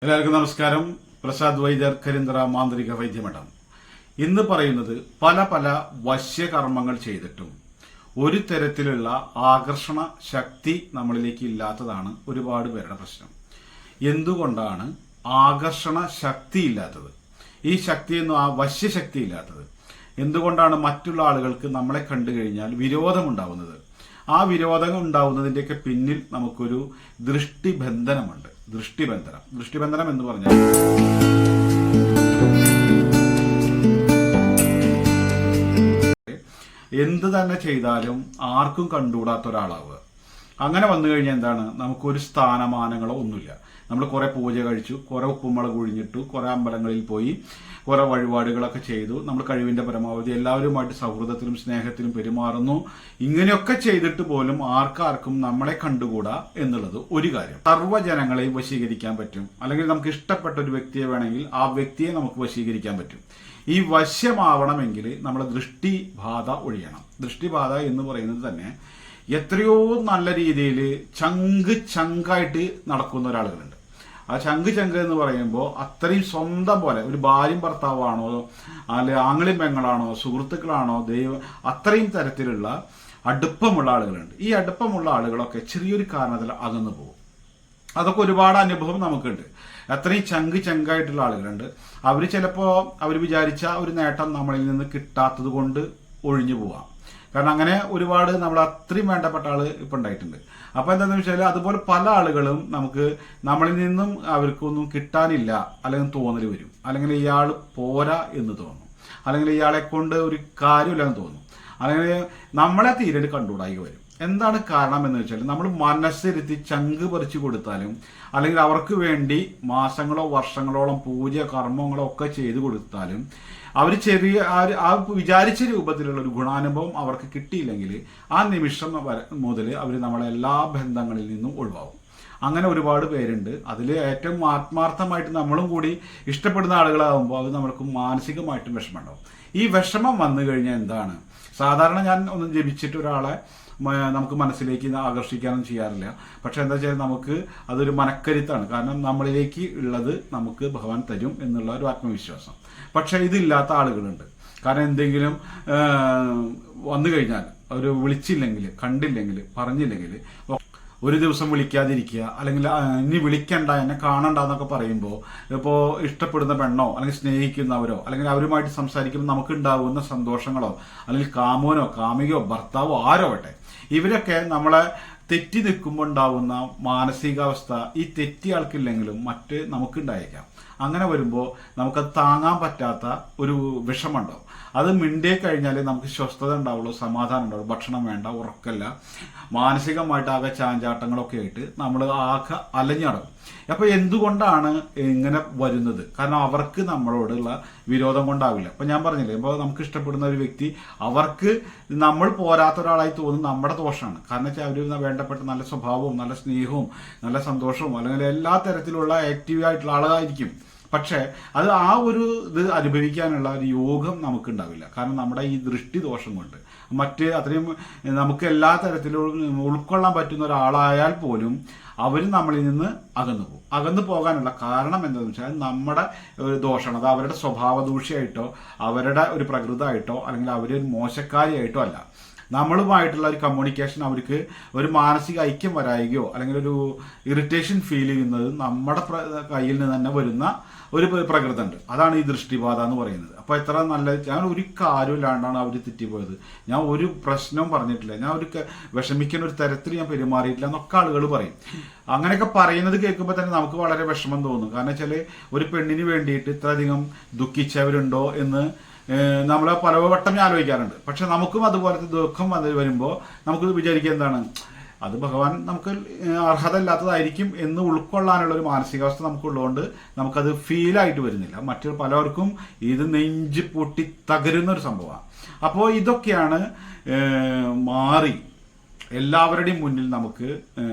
എല്ലാവർക്കും നമസ്കാരം. പ്രസാദ് വൈദ്യർ, കരിന്തറ മാന്ത്രിക വൈദ്യമഠം. ഇന്ന് പറയുന്നത് പല പല വശ്യകർമ്മങ്ങൾ ചെയ്തിട്ടും ഒരു തരത്തിലുള്ള ആകർഷണ ശക്തി നമ്മളിലേക്ക് ഇല്ലാത്തതാണ് ഒരുപാട് പേരുടെ പ്രശ്നം. എന്തുകൊണ്ടാണ് ആകർഷണ ശക്തി ഇല്ലാത്തത്? ഈ ശക്തിയൊന്നും ആ വശ്യശക്തി ഇല്ലാത്തത് എന്തുകൊണ്ടാണ്? മറ്റുള്ള ആളുകൾക്ക് നമ്മളെ കണ്ടു കഴിഞ്ഞാൽ വിരോധമുണ്ടാവുന്നത്. ആ വിരോധം ഉണ്ടാവുന്നതിന്റെയൊക്കെ പിന്നിൽ നമുക്കൊരു ദൃഷ്ടിബന്ധനമുണ്ട്. ദൃഷ്ടിബന്ധനം എന്ന് പറഞ്ഞാൽ എന്ത് തന്നെ ചെയ്താലും ആർക്കും കണ്ടുകൂടാത്ത ഒരാളാവുക. അങ്ങനെ വന്നു കഴിഞ്ഞാൽ എന്താണ്? നമുക്കൊരു സ്ഥാനമാനങ്ങളോ ഒന്നുമില്ല. നമ്മൾ കുറെ പൂജ കഴിച്ചു, കുറെ ഉപ്പുമുളക് ഒഴിഞ്ഞിട്ടു, കുറെ അമ്പലങ്ങളിൽ പോയി, കുറെ വഴിപാടുകളൊക്കെ ചെയ്തു, നമ്മൾ കഴിവിന്റെ പരമാവധി എല്ലാവരുമായിട്ട് സൗഹൃദത്തിലും സ്നേഹത്തിലും പെരുമാറുന്നു. ഇങ്ങനെയൊക്കെ ചെയ്തിട്ട് പോലും ആർക്കാർക്കും നമ്മളെ കണ്ടുകൂടാ എന്നുള്ളത് ഒരു കാര്യം. സർവ്വജനങ്ങളെയും വശീകരിക്കാൻ പറ്റും, അല്ലെങ്കിൽ നമുക്ക് ഇഷ്ടപ്പെട്ട ഒരു വ്യക്തിയെ വേണമെങ്കിൽ ആ വ്യക്തിയെ നമുക്ക് വശീകരിക്കാൻ പറ്റും. ഈ വശ്യമാവണമെങ്കിൽ നമ്മളെ ദൃഷ്ടിബാധ ഒഴിയണം. ദൃഷ്ടിബാധ എന്ന് പറയുന്നത് തന്നെ എത്രയോ നല്ല രീതിയിൽ ചങ്കായിട്ട് നടക്കുന്ന ഒരാളുകളുണ്ട്. ആ ചങ്ക് എന്ന് പറയുമ്പോൾ അത്രയും സ്വന്തം പോലെ ഒരു ഭാര്യയും ഭർത്താവാണോ, അല്ലെ ആങ്ങളിയും പെങ്ങളാണോ, സുഹൃത്തുക്കളാണോ, അത്രയും തരത്തിലുള്ള അടുപ്പമുള്ള ആളുകളുണ്ട്. ഈ അടുപ്പമുള്ള ആളുകളൊക്കെ ചെറിയൊരു കാരണത്തിൽ അകന്നു പോകും. അതൊക്കെ ഒരുപാട് അനുഭവം നമുക്കുണ്ട്. അത്രയും ചങ്കായിട്ടുള്ള ആളുകളുണ്ട്. അവർ ചിലപ്പോൾ അവർ വിചാരിച്ച ഒരു നേട്ടം നമ്മളിൽ നിന്ന് കിട്ടാത്തത് കൊണ്ട് ഒഴിഞ്ഞു പോവാം. കാരണം അങ്ങനെ ഒരുപാട് നമ്മൾ അത്രയും വേണ്ടപ്പെട്ട ആള് ഇപ്പൊ ഉണ്ടായിട്ടുണ്ട്. അപ്പൊ എന്താണെന്ന് വെച്ചാൽ അതുപോലെ പല ആളുകളും നമുക്ക് നമ്മളിൽ നിന്നും അവർക്കൊന്നും കിട്ടാനില്ല അല്ലെങ്കിൽ തോന്നൽ വരും, അല്ലെങ്കിൽ ഇയാൾ പോരാ എന്ന് തോന്നും, അല്ലെങ്കിൽ ഇയാളെ കൊണ്ട് ഒരു കാര്യമില്ലെന്ന് തോന്നും, അല്ലെങ്കിൽ നമ്മളെ തീരെ കണ്ടുകൂടായി വരും. എന്താണ് കാരണം എന്ന് വെച്ചാൽ നമ്മൾ മനസ്സിരുത്തി ചങ്ക് പറിച്ചു കൊടുത്താലും, അല്ലെങ്കിൽ അവർക്ക് വേണ്ടി മാസങ്ങളോ വർഷങ്ങളോളം പൂജ കർമ്മങ്ങളോ ഒക്കെ ചെയ്തു കൊടുത്താലും അവർ ചെറിയ ആ വിചാരിച്ച രൂപത്തിലുള്ള ഒരു ഗുണാനുഭവം അവർക്ക് കിട്ടിയില്ലെങ്കിൽ ആ നിമിഷം മുതൽ അവർ നമ്മളെ എല്ലാ ബന്ധങ്ങളിൽ നിന്നും ഒഴിവാകും. അങ്ങനെ ഒരുപാട് പേരുണ്ട്. അതിൽ ഏറ്റവും ആത്മാർത്ഥമായിട്ട് നമ്മളും കൂടി ഇഷ്ടപ്പെടുന്ന ആളുകളാകുമ്പോൾ അത് നമ്മൾക്ക് മാനസികമായിട്ടും വിഷമമുണ്ടാവും. ഈ വിഷമം വന്നു കഴിഞ്ഞാൽ എന്താണ്? സാധാരണ ഞാൻ ഒന്നും ജപിച്ചിട്ട് ഒരാളെ നമുക്ക് മനസ്സിലേക്ക് ആകർഷിക്കാനും ചെയ്യാറില്ല. പക്ഷെ എന്താ വെച്ചാൽ നമുക്ക് അതൊരു മനക്കരുത്താണ്. കാരണം നമ്മളിലേക്ക് ഉള്ളത് നമുക്ക് ഭഗവാൻ തരും എന്നുള്ള ഒരു ആത്മവിശ്വാസം. പക്ഷെ ഇതില്ലാത്ത ആളുകളുണ്ട്. കാരണം എന്തെങ്കിലും വന്നു കഴിഞ്ഞാൽ അവർ വിളിച്ചില്ലെങ്കിൽ, കണ്ടില്ലെങ്കിൽ, പറഞ്ഞില്ലെങ്കിൽ, ഒരു ദിവസം വിളിക്കാതിരിക്കുക, അല്ലെങ്കിൽ ഇനി വിളിക്കണ്ട, എന്നെ കാണണ്ട എന്നൊക്കെ പറയുമ്പോൾ ഇപ്പോൾ ഇഷ്ടപ്പെടുന്ന പെണ്ണോ അല്ലെങ്കിൽ സ്നേഹിക്കുന്നവരോ അല്ലെങ്കിൽ അവരുമായിട്ട് സംസാരിക്കുമ്പോൾ നമുക്ക് ഉണ്ടാകുന്ന സന്തോഷങ്ങളോ അല്ലെങ്കിൽ കാമോനോ കാമികയോ ഭർത്താവോ ആരോ ആവട്ടെ, ഇവരൊക്കെ നമ്മളെ തെറ്റി നിൽക്കുമ്പോൾ ഉണ്ടാവുന്ന മാനസികാവസ്ഥ ഈ തെറ്റിയ ആൾക്കില്ലെങ്കിലും മറ്റ് നമുക്കുണ്ടായേക്കാം. അങ്ങനെ വരുമ്പോൾ നമുക്കത് താങ്ങാൻ പറ്റാത്ത ഒരു വിഷമമുണ്ടാവും. അത് മിണ്ടേ കഴിഞ്ഞാൽ നമുക്ക് സ്വസ്ഥത ഉണ്ടാവുള്ളൂ, സമാധാനം ഉണ്ടാവുള്ളൂ. ഭക്ഷണം വേണ്ട, ഉറക്കല്ല, മാനസികമായിട്ട് ആകെ ചാഞ്ചാട്ടങ്ങളൊക്കെ ആയിട്ട് നമ്മൾ ആകെ അലഞ്ഞടക്കും. അപ്പൊ എന്തുകൊണ്ടാണ് ഇങ്ങനെ വരുന്നത്? കാരണം അവർക്ക് നമ്മളോടുള്ള വിരോധം കൊണ്ടാവില്ല. അപ്പൊ ഞാൻ പറഞ്ഞില്ലേ, ഇപ്പോൾ നമുക്ക് ഇഷ്ടപ്പെടുന്ന ഒരു വ്യക്തി അവർക്ക് നമ്മൾ പോരാത്ത ഒരാളായി തോന്നുന്നത് നമ്മുടെ ദോഷമാണ്. കാരണം വെച്ചാൽ അവർ വേണ്ടപ്പെട്ട നല്ല സ്വഭാവവും നല്ല സ്നേഹവും നല്ല സന്തോഷവും അല്ലെങ്കിൽ എല്ലാ തരത്തിലുള്ള ആക്റ്റീവായിട്ടുള്ള ആളായിരിക്കും. പക്ഷെ അത് ആ ഒരു ഇത് അനുഭവിക്കാനുള്ള ഒരു യോഗം നമുക്കുണ്ടാവില്ല. കാരണം നമ്മുടെ ഈ ദൃഷ്ടി ദോഷം കൊണ്ട് മറ്റ് അത്രയും നമുക്ക് എല്ലാ തരത്തിലും ഉൾക്കൊള്ളാൻ പറ്റുന്ന ഒരാളായാൽ പോലും അവർ നമ്മളിൽ നിന്ന് അകന്നു പോകാനുള്ള കാരണം എന്താണെന്ന് വെച്ചാൽ നമ്മുടെ ഒരു ദോഷമാണ്. അത് അവരുടെ സ്വഭാവ ദൂഷ്യമായിട്ടോ അവരുടെ ഒരു പ്രകൃതമായിട്ടോ അല്ലെങ്കിൽ അവരൊരു മോശക്കാരിയായിട്ടോ അല്ല. നമ്മളുമായിട്ടുള്ള ഒരു കമ്മ്യൂണിക്കേഷൻ അവർക്ക് ഒരു മാനസിക ഐക്യം വരായികയോ അല്ലെങ്കിൽ ഒരു ഇറിറ്റേഷൻ ഫീൽ ചെയ്യുന്നത് നമ്മുടെ കയ്യിൽ നിന്ന് തന്നെ വരുന്ന ഒരു പ്രകൃതം ഉണ്ട്. അതാണ് ഈ ദൃഷ്ടിബാധ എന്ന് പറയുന്നത്. അപ്പൊ എത്ര നല്ല, ഞാൻ ഒരു കാര്യമില്ലാണ്ടാണ് അവർ തെറ്റിപ്പോയത്, ഞാൻ ഒരു പ്രശ്നവും പറഞ്ഞിട്ടില്ല, ഞാൻ ഒരു വിഷമിക്കുന്ന ഒരു തരത്തിൽ ഞാൻ പെരുമാറിയിട്ടില്ല എന്നൊക്കെ ആളുകൾ പറയും. അങ്ങനെയൊക്കെ പറയുന്നത് കേൾക്കുമ്പോൾ തന്നെ നമുക്ക് വളരെ വിഷമം തോന്നും. കാരണം വെച്ചാൽ ഒരു പെണ്ണിന് വേണ്ടിയിട്ട് ഇത്രയധികം ദുഃഖിച്ചവരുണ്ടോ എന്ന് നമ്മൾ പലവട്ടം ആലോചിക്കാറുണ്ട്. പക്ഷെ നമുക്കും അതുപോലത്തെ ദുഃഖം അത് വരുമ്പോൾ നമുക്ക് വിചാരിക്കുക എന്താണ്, അത് ഭഗവാൻ നമുക്ക് അർഹത ഇല്ലാത്തതായിരിക്കും എന്ന് ഉൾക്കൊള്ളാനുള്ള ഒരു മാനസികാവസ്ഥ നമുക്കുള്ളതുകൊണ്ട് നമുക്കത് ഫീലായിട്ട് വരുന്നില്ല. മറ്റു പലർക്കും ഇത് നെഞ്ച് പൊട്ടി തകരുന്ന ഒരു സംഭവമാണ്. അപ്പോൾ ഇതൊക്കെയാണ് മാറി എല്ലാവരുടെയും മുന്നിൽ നമുക്ക്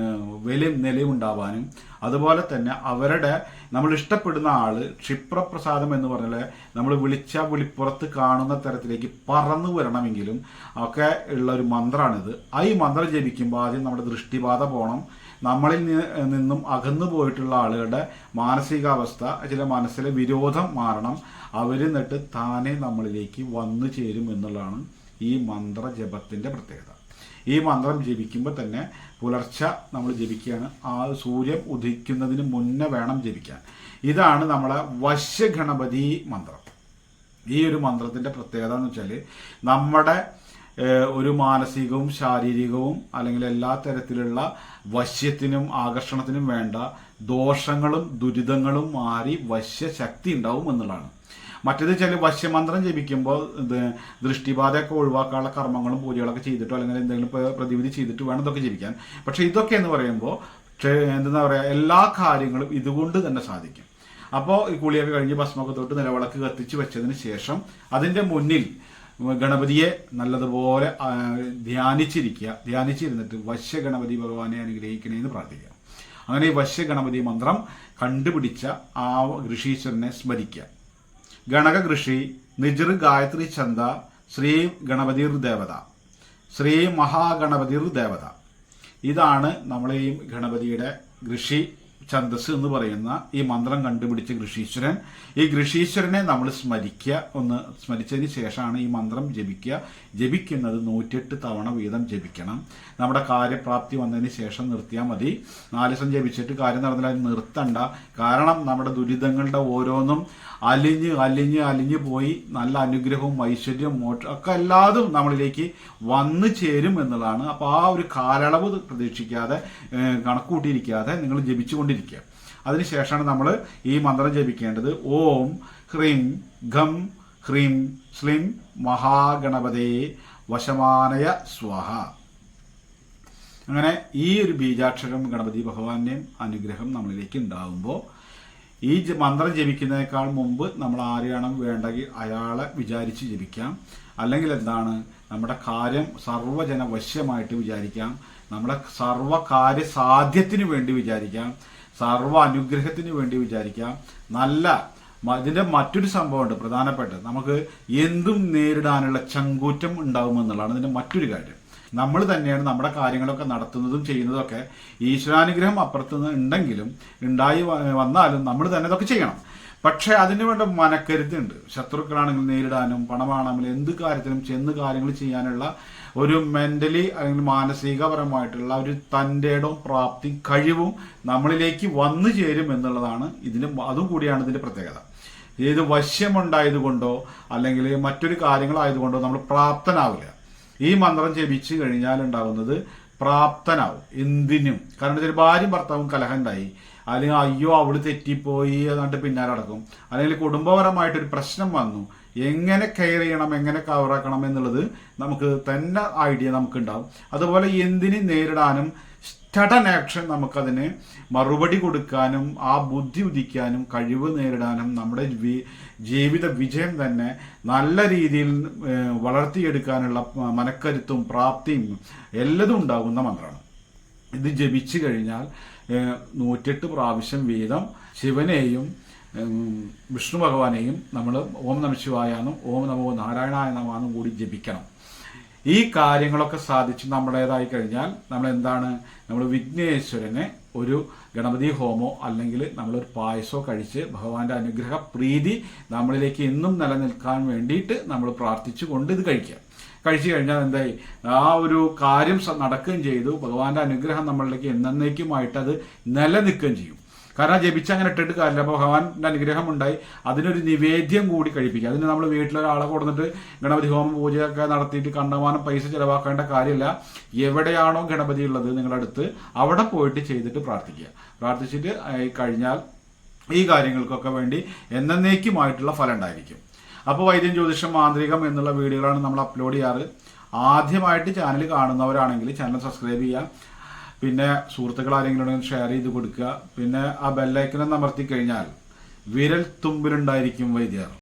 വിലയും നിലയും ഉണ്ടാവാനും അതുപോലെ തന്നെ അവരുടെ നമ്മൾ ഇഷ്ടപ്പെടുന്ന ആള് ക്ഷിപ്രപ്രസാദം എന്ന് പറഞ്ഞാൽ നമ്മൾ വിളിച്ച വിളിപ്പുറത്ത് കാണുന്ന തരത്തിലേക്ക് പറന്നു വരണമെങ്കിലും ഒക്കെ ഉള്ള ഒരു മന്ത്രമാണിത്. ഈ മന്ത്രം ജപിക്കുമ്പോൾ ആദ്യം നമ്മുടെ ദൃഷ്ടിബാധ പോകണം, നമ്മളിൽ നിന്നും അകന്നു പോയിട്ടുള്ള ആളുകളുടെ മാനസികാവസ്ഥ, ചില മനസ്സിലെ വിരോധം മാറണം. അവർ എന്നിട്ട് താനെ നമ്മളിലേക്ക് വന്നു ചേരും എന്നുള്ളതാണ് ഈ മന്ത്രജപത്തിൻ്റെ പ്രത്യേകത. ഈ മന്ത്രം ജപിക്കുമ്പോൾ തന്നെ പുലർച്ചെ നമ്മൾ ജപിക്കുകയാണ്. ആ സൂര്യൻ ഉദിക്കുന്നതിന് മുന്നേ വേണം ജപിക്കാൻ. ഇതാണ് നമ്മളെ വശ്യഗണപതി മന്ത്രം. ഈ ഒരു മന്ത്രത്തിൻ്റെ പ്രത്യേകത എന്ന് വെച്ചാൽ നമ്മുടെ ഒരു മാനസികവും ശാരീരികവും അല്ലെങ്കിൽ എല്ലാ തരത്തിലുള്ള വശ്യത്തിനും ആകർഷണത്തിനും വേണ്ട ദോഷങ്ങളും ദുരിതങ്ങളും മാറി വശ്യശക്തി ഉണ്ടാവും എന്നുള്ളതാണ്. മറ്റേത് ചില വശ്യമന്ത്രം ജപിക്കുമ്പോൾ ദൃഷ്ടിബാധയൊക്കെ ഒഴിവാക്കാനുള്ള കർമ്മങ്ങളും പൂജകളൊക്കെ ചെയ്തിട്ടോ അല്ലെങ്കിൽ എന്തെങ്കിലും പ്രതിവിധി ചെയ്തിട്ട് വേണം ഇതൊക്കെ ജപിക്കാൻ. പക്ഷെ ഇതൊക്കെ എന്ന് പറയുമ്പോൾ എന്താ പറയുക, എല്ലാ കാര്യങ്ങളും ഇതുകൊണ്ട് തന്നെ സാധിക്കും. അപ്പോൾ ഈ കുളിയൊക്കെ കഴിഞ്ഞ് ഭസ്മൊക്കെ തൊട്ട് നിലവിളക്ക് കത്തിച്ച് വെച്ചതിന് ശേഷം അതിൻ്റെ മുന്നിൽ ഗണപതിയെ നല്ലതുപോലെ ധ്യാനിച്ചിരുന്നിട്ട് വശ്യഗണപതി ഭഗവാനെ അനുഗ്രഹിക്കണേന്ന് പ്രാർത്ഥിക്കുക. അങ്ങനെ ഈ വശ്യഗണപതി മന്ത്രം കണ്ടുപിടിച്ച ആ ഋഷീശ്വരനെ സ്മരിക്കുക. ഗണക ഋഷി, നിജൃ ഗായത്രി ചന്ദ, ശ്രീ ഗണപതിർ ദേവത, ശ്രീ മഹാഗണപതിർ ദേവത. ഇതാണ് നമ്മളെ ഈ ഗണപതിയുടെ ഋഷി ഛന്ദസ് എന്ന് പറയുന്ന ഈ മന്ത്രം കണ്ടുപിടിച്ച ഋഷീശ്വരൻ. ഈ ഋഷീശ്വരനെ നമ്മൾ സ്മരിക്കുക. ഒന്ന് സ്മരിച്ചതിന് ശേഷമാണ് ഈ മന്ത്രം ജപിക്കുക. ജപിക്കുന്നത് 108 തവണ വീതം ജപിക്കണം. നമ്മുടെ കാര്യപ്രാപ്തി വന്നതിന് ശേഷം നിർത്തിയാൽ മതി. 4 ദിവസം ജപിച്ചിട്ട് കാര്യം നടന്നില്ല, നിർത്തണ്ട. കാരണം നമ്മുടെ ദുരിതങ്ങളുടെ ഓരോന്നും അലിഞ്ഞ് പോയി നല്ല അനുഗ്രഹവും ഐശ്വര്യവും മോക്ഷം ഒക്കെ എല്ലാതും നമ്മളിലേക്ക് വന്നു ചേരും എന്നുള്ളതാണ്. അപ്പോൾ ആ ഒരു കാലയളവ് പ്രതീക്ഷിക്കാതെ കണക്കൂട്ടിയിരിക്കാതെ നിങ്ങൾ ജപിച്ചുകൊണ്ടിരിക്കുക. അതിനുശേഷമാണ് നമ്മൾ ഈ മന്ത്രം ജപിക്കേണ്ടത്. ഓം ഹ്രീം ഘം ഹ്രീം ശ്ലീം മഹാഗണപതേ വശമാനയ സ്വഹ. അങ്ങനെ ഈ ഒരു ബീജാക്ഷരം ഗണപതി ഭഗവാന്റെയും അനുഗ്രഹം നമ്മളിലേക്ക് ഉണ്ടാകുമ്പോൾ ഈ മന്ത്രം ജപിക്കുന്നതിനേക്കാൾ മുമ്പ് നമ്മൾ ആരെയാണ് വേണ്ടെങ്കിൽ അയാളെ വിചാരിച്ച് ജപിക്കാം. അല്ലെങ്കിൽ എന്താണ്, നമ്മുടെ കാര്യം സർവ്വജനവശ്യമായിട്ട് വിചാരിക്കാം. നമ്മുടെ സർവ്വകാര്യ സാധ്യത്തിന് വേണ്ടി വിചാരിക്കാം. സർവ്വ അനുഗ്രഹത്തിന് വേണ്ടി വിചാരിക്കാം. ഇതിൻ്റെ മറ്റൊരു സംഭവമുണ്ട് പ്രധാനപ്പെട്ട, നമുക്ക് എന്തും നേരിടാനുള്ള ചങ്കൂറ്റം ഉണ്ടാകുമെന്നുള്ളതാണ് ഇതിൻ്റെ മറ്റൊരു കാര്യം. നമ്മൾ തന്നെയാണ് നമ്മുടെ കാര്യങ്ങളൊക്കെ നടത്തുന്നതും ചെയ്യുന്നതും ഒക്കെ. ഈശ്വരാനുഗ്രഹം അപ്പുറത്തുനിന്ന് ഉണ്ടെങ്കിലും ഉണ്ടായി വന്നാലും നമ്മൾ തന്നെ ഇതൊക്കെ ചെയ്യണം. പക്ഷെ അതിന് വേണ്ട മനക്കരുത്തുണ്ട്. ശത്രുക്കളാണെങ്കിൽ നേരിടാനും പണമാണെങ്കിലും എന്ത് കാര്യത്തിലും ചെന്ന് കാര്യങ്ങൾ ചെയ്യാനുള്ള ഒരു മെന്റലി അല്ലെങ്കിൽ മാനസികപരമായിട്ടുള്ള ഒരു തൻ്റെടവും പ്രാപ്തി കഴിവും നമ്മളിലേക്ക് വന്നു ചേരും എന്നുള്ളതാണ് അതും കൂടിയാണ് ഇതിന്റെ പ്രത്യേകത. ഇത് വശ്യമുണ്ടായതുകൊണ്ടോ അല്ലെങ്കിൽ മറ്റൊരു കാര്യങ്ങളായതുകൊണ്ടോ നമ്മൾ പ്രാപ്തനാവില്ല. ഈ മന്ത്രം ജപിച്ചു കഴിഞ്ഞാൽ ഉണ്ടാവുന്നത് പ്രാപ്തനാവും എന്തിനും. കാരണം ചില ഭാര്യയും ഭർത്താവും കലഹം ഉണ്ടായി, അല്ലെങ്കിൽ അയ്യോ അവള് തെറ്റിപ്പോയി എന്നിട്ട് പിന്നാലെ നടക്കും, അല്ലെങ്കിൽ കുടുംബപരമായിട്ടൊരു പ്രശ്നം വന്നു, എങ്ങനെ കെയർ ചെയ്യണം, എങ്ങനെ കവറാക്കണം എന്നുള്ളത് നമുക്ക് തന്നെ ഐഡിയ നമുക്കുണ്ടാവും. അതുപോലെ എന്തിനും നേരിടാനും സഡൻ ആക്ഷൻ നമുക്കതിന് മറുപടി കൊടുക്കാനും ആ ബുദ്ധി ഉദിക്കാനും കഴിവ് നേരിടാനും നമ്മുടെ ജീവിത വിജയം തന്നെ നല്ല രീതിയിൽ വളർത്തിയെടുക്കാനുള്ള മനക്കരുത്തും പ്രാപ്തിയും എല്ലതും ഉണ്ടാകുന്ന മന്ത്രമാണ്. ഇത് ജപിച്ചു കഴിഞ്ഞാൽ 108 പ്രാവശ്യം വീതം ശിവനെയും വിഷ്ണു ഭഗവാനെയും നമ്മൾ ഓം നമഃ ശിവായാന്നും ഓം നമോ നാരായണായ നമാന്നും കൂടി ജപിക്കണം. ഈ കാര്യങ്ങളൊക്കെ സാധിച്ച് നമ്മുടേതായി കഴിഞ്ഞാൽ നമ്മൾ വിഘ്നേശ്വരനെ ഒരു ഗണപതി ഹോമോ അല്ലെങ്കിൽ നമ്മളൊരു പായസമോ കഴിച്ച് ഭഗവാന്റെ അനുഗ്രഹ പ്രീതി നമ്മളിലേക്ക് എന്നും നിലനിൽക്കാൻ വേണ്ടിയിട്ട് നമ്മൾ പ്രാർത്ഥിച്ചുകൊണ്ട് ഇത് കഴിച്ചു കഴിഞ്ഞാൽ എന്തായി, ആ ഒരു കാര്യം നടക്കുകയും ചെയ്തു. ഭഗവാന്റെ അനുഗ്രഹം നമ്മളിലേക്ക് എന്നേക്കുമായിട്ട് അത് നിലനിൽക്കുകയും ചെയ്യും. കാരണം ജപിച്ച് അങ്ങനെ ഇട്ടിട്ട് കാര്യമില്ല. അപ്പോൾ ഭഗവാന്റെ അനുഗ്രഹം ഉണ്ടായി അതിനൊരു നിവേദ്യം കൂടി കഴിപ്പിക്കുക. അതിന് നമ്മൾ വീട്ടിലൊരാളെ കൊടുത്തിട്ട് ഗണപതി ഹോമം പൂജയൊക്കെ നടത്തിയിട്ട് കണ്ടമാനം പൈസ ചിലവാക്കേണ്ട കാര്യമില്ല. എവിടെയാണോ ഗണപതി ഉള്ളത് നിങ്ങളുടെ അടുത്ത് അവിടെ പോയിട്ട് ചെയ്തിട്ട് പ്രാർത്ഥിച്ചിട്ട് കഴിഞ്ഞാൽ ഈ കാര്യങ്ങൾക്കൊക്കെ വേണ്ടി എന്നേക്കുമായിട്ടുള്ള ഫലം ഉണ്ടായിരിക്കും. അപ്പോൾ വൈദ്യം ജ്യോതിഷം മാന്ത്രികം എന്നുള്ള വീഡിയോകളാണ് നമ്മൾ അപ്ലോഡ് ചെയ്യാറ്. ആദ്യമായിട്ട് ചാനൽ കാണുന്നവരാണെങ്കിൽ ചാനൽ സബ്സ്ക്രൈബ് ചെയ്യുക. പിന്നെ സുഹൃത്തുക്കൾ ആരെങ്കിലും ഉണ്ടെങ്കിൽ ഷെയർ ചെയ്ത് കൊടുക്കുക. പിന്നെ ആ ബെല്ലൈക്കൺ അമർത്തി കഴിഞ്ഞാൽ വിരൽ തുമ്പിലുണ്ടായിരിക്കും വൈദ്യർ.